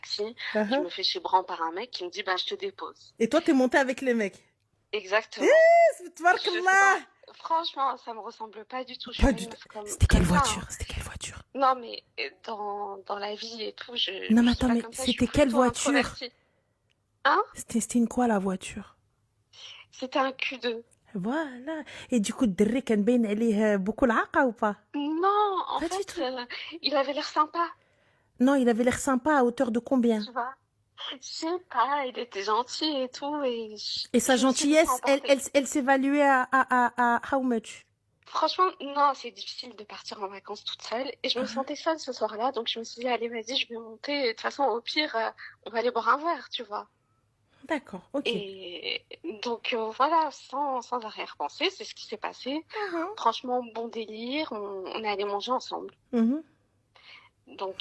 taxi. Je Uh-huh. me fais chibran par un mec qui me dit, bah, je te dépose. Et toi, t'es monté avec les mecs. Exactement. Je sais pas. Tabarakallah. Franchement, ça me ressemble pas du tout. Je suis Pas pas du une tout. meuf comme, C'était quelle comme ça, hein. voiture? C'était quelle voiture? Non, mais dans la vie et tout, Non, mais je suis attends, pas mais comme ça. Je suis c'était quelle plutôt voiture? introvertie. Hein? C'était une quoi, la voiture? C'était un Q2. Voilà. Et du coup, الدري كان باين عليه beaucoup العاقة ou pas? Non, en Pas du fait, tout. il avait l'air sympa, Non, il avait l'air sympa à hauteur de combien? tu vois. Je sais pas, il était gentil et tout, et Et sa je me suis laissée gentillesse, emporter. elle s'évaluait à how much? Franchement, non, c'est difficile de partir en vacances toute seule. Et je me Uh-huh. sentais seule ce soir-là, donc je me suis dit, allez, vas-y, je vais monter. Et de toute façon, au pire, on va aller boire un verre, tu vois. D'accord, ok. Et donc, voilà, sans arrière-pensée, c'est ce qui s'est passé. Mhm. Franchement, bon délire, on est allé manger ensemble. Mhm. Donc,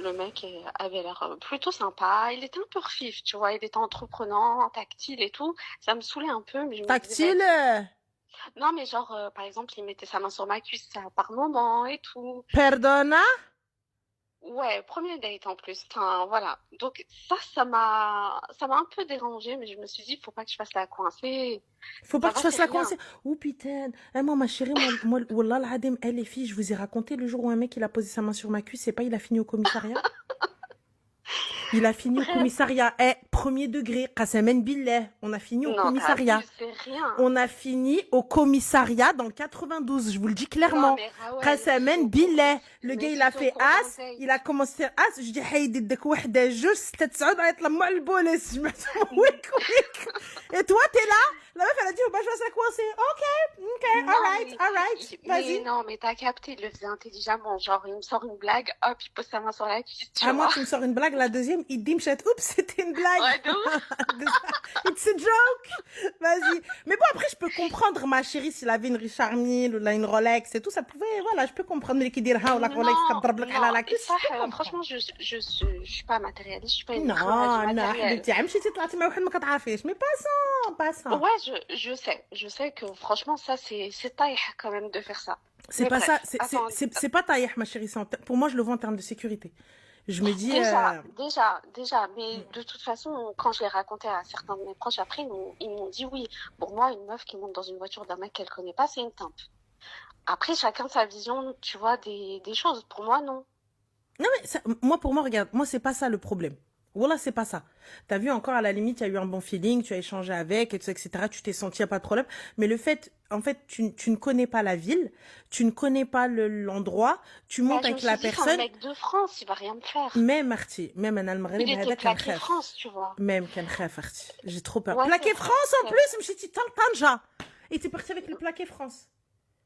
le mec avait l'air plutôt sympa. Il était un peu refif, tu vois. Il était entreprenant, tactile et tout. Ça me saoulait un peu, mais je me disais, Tactile? vas-y. Non, mais genre, par exemple, il mettait sa main sur ma cuisse par moment et tout. Perdona? Ouais, premier date en plus. Enfin, voilà. Donc, ça m'a un peu dérangée, mais je me suis dit, faut pas que je fasse la coincée. Faut pas Ça que tu va, fasses c'est la rien. coincée. Oh putain. Eh, moi, ma chérie, moi, wallah, l'adem, elle, les filles, je vous ai raconté le jour où un mec, il a posé sa main sur ma cuisse, c'est pas, il a fini au commissariat? Il a fini au Bref. commissariat. Eh, premier degré. Qasamen billah. On a fini au Non, commissariat. t'abuses, c'est rien. On a fini au commissariat dans le 92, je vous le dis Non, clairement. mais Rawel, Qasamen billah. Le mais gars, il si a c'est au fait cours d'un as, il a date. commencé as, je dis, hey, ديك وحدة جوج ستة تسعود عيط لما البوليس. Je me suis dit, ويك ويك. Et toi, t'es là? La meuf, elle a dit, oh, bah, je vais se la coincer. Ok, Non, alright, mais vas-y. non, mais t'as capté, il le faisait intelligemment. Genre, il me sort une blague, hop, il pose sa main sur la cuisse, tu À moi, vois. tu me sors une blague, la deuxième, il dit, mchat, oups, c'était une blague. Ouais, de ouf. It's a joke. Vas-y. Mais bon, après, je peux comprendre, ma chérie, s'il avait une Richard Mille ou là, une Rolex et tout, ça pouvait, voilà, je peux comprendre. Mais qui dirha ou la Rolex, Non, كتضرب لك على non, la et cuisse, ça, je peux comprendre. franchement, je suis pas matérialiste, je suis pas une écran du Non, non, matériel. حبيبتي مشيتي طلعتي مع واحد ما كتعرفيش mais pas ça. Ouais, je sais que franchement, ça, c'est taille quand même de faire ça. C'est Mais pas ça, bref, attends, c'est pas tailleur, ma chérie. Pour moi, je le vois en termes de sécurité. Je me dis, déjà, mais de toute façon, quand je l'ai raconté à certains de mes proches, après, ils m'ont dit oui. Pour moi, une meuf qui monte dans une voiture d'un mec qu'elle connaît pas, c'est une timpe. Après, chacun sa vision, tu vois, des choses. Pour moi, non. non mais moi pour moi regarde, moi c'est pas ça le problème. Voilà, c'est pas ça. T'as vu encore à la limite, il y a eu un bon feeling, tu as échangé avec, et tout, etc. Tu t'es senti, y a pas de problème. Mais le fait, en fait, tu ne connais pas la ville, tu ne connais pas l'endroit, tu Bah, montes je me avec suis la dit, c'est un personne. mec de France, il va rien me faire. Même Marty, même un Il Almaghreb, était هذا كان plaqué خاف. France, tu vois. Même كان خاف Arti. J'ai trop peur. Ouais, c'est Plaqué vrai, France en c'est plus, vrai. مشيتي Tanja. Et t'es parti avec le plaqué France.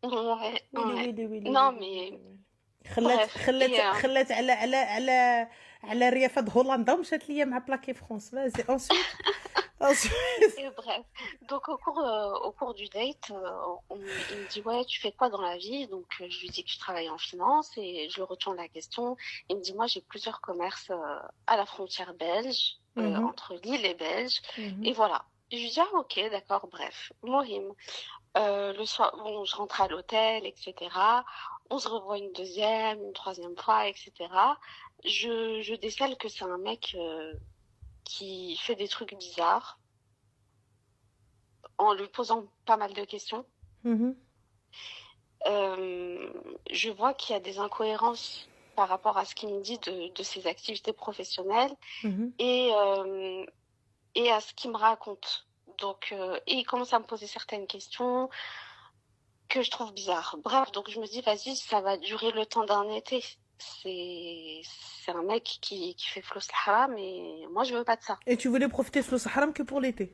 Ouais, ويلي ouais. ويلي ويلي Non, ويلي mais ويلي. bref. خلات على ريافة هولندا ومشات ليا مع بلاكي فرونس. Vas-y, ensuite. Et bref. Donc, au cours du date, il me dit, ouais, tu fais quoi dans la vie? Donc, je lui dis que je travaille en finance et je lui retourne la question. Il me dit, moi, j'ai plusieurs commerces à la frontière belge, Mhm, entre Lille et Belge. mhm, Et voilà. Je lui dis, ah, ok, d'accord, bref. Mohim. Le soir, bon, je rentre à l'hôtel, etc. On se revoit une deuxième, une troisième fois, etc. Je décèle que c'est un mec qui fait des trucs bizarres en lui posant pas mal de questions. mhm, Euh, je vois qu'il y a des incohérences par rapport à ce qu'il me dit de ses activités professionnelles mhm. et, euh, et à ce qu'il me raconte. Donc, et il commence à me poser certaines questions que je trouve bizarres. Bref, donc je me dis, vas-y, ça va durer le temps d'un été. C'est, c'est un mec qui fait flou Sahara, mais moi, je veux pas de ça. Et tu voulais profiter de ce haram que pour l'été.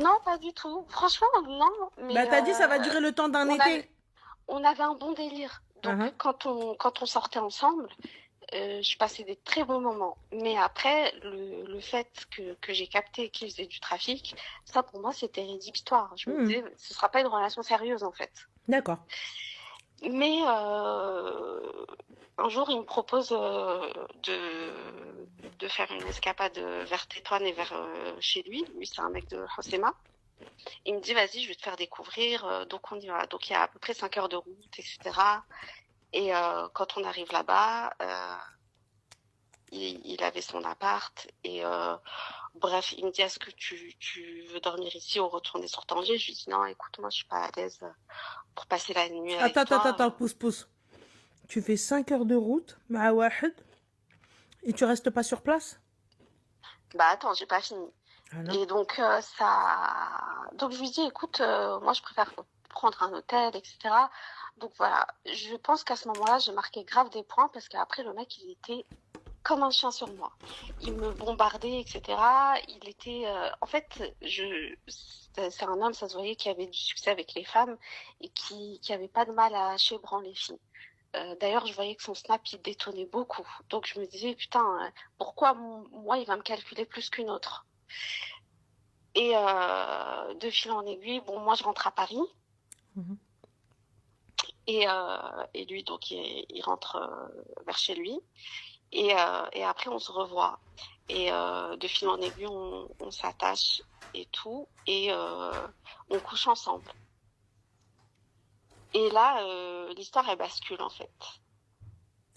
Non, pas du tout. Franchement, non. Bah Mais t'as dit ça va durer le temps d'un on avait, été. on avait un bon délire. Donc, Mhm. quand on sortait ensemble, je passais des très bons moments. Mais après, le fait que j'ai capté qu'il faisait du trafic, ça pour moi c'était rédhibitoire. Je me Mhm. disais, ce sera pas une relation sérieuse en fait. D'accord. Mais un jour, il me propose de faire une escapade vers Tétouan et vers chez lui. Lui, c'est un mec de Hossema. Il me dit, vas-y, je vais te faire découvrir. Donc, on y va. Donc, il y a à peu près 5 heures de route, etc. Et quand on arrive là-bas, il avait son appart et bref, il me dit est-ce que tu veux dormir ici ou retourner sur Tanger? Je lui dis non, écoute, moi je suis pas à l'aise pour passer la nuit avec toi. Attends, pousse. Tu fais 5 heures de route, مع واحد, et tu restes pas sur place? Bah attends, j'ai pas fini. Ah non. Et donc donc je lui dis écoute, moi je préfère prendre un hôtel, etc. Donc voilà, je pense qu'à ce moment-là, j'ai marqué grave des points parce qu'après le mec, il était comme un chien sur moi. Il me bombardait, etc. Il était, en fait, c'est un homme, ça se voyait, qui avait du succès avec les femmes et qui avait pas de mal à chébran les filles. D'ailleurs, je voyais que son snap, il détonnait beaucoup. Donc je me disais, putain, pourquoi moi, il va me calculer plus qu'une autre? Et de fil en aiguille, bon, moi, je rentre à Paris. Mhm. Et lui, donc, il rentre vers chez lui. Et après, on se revoit. Et de fil en aiguille, on s'attache et tout. Et on couche ensemble. Et là, l'histoire, elle bascule, en fait.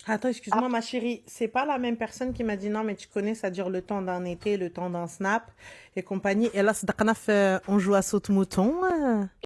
Attends, excuse-moi, ma chérie, c'est pas la même personne qui m'a dit non, mais tu connais, ça dure le temps d'un été, le temps d'un snap et compagnie. Et là, c'est on joue à saute-mouton.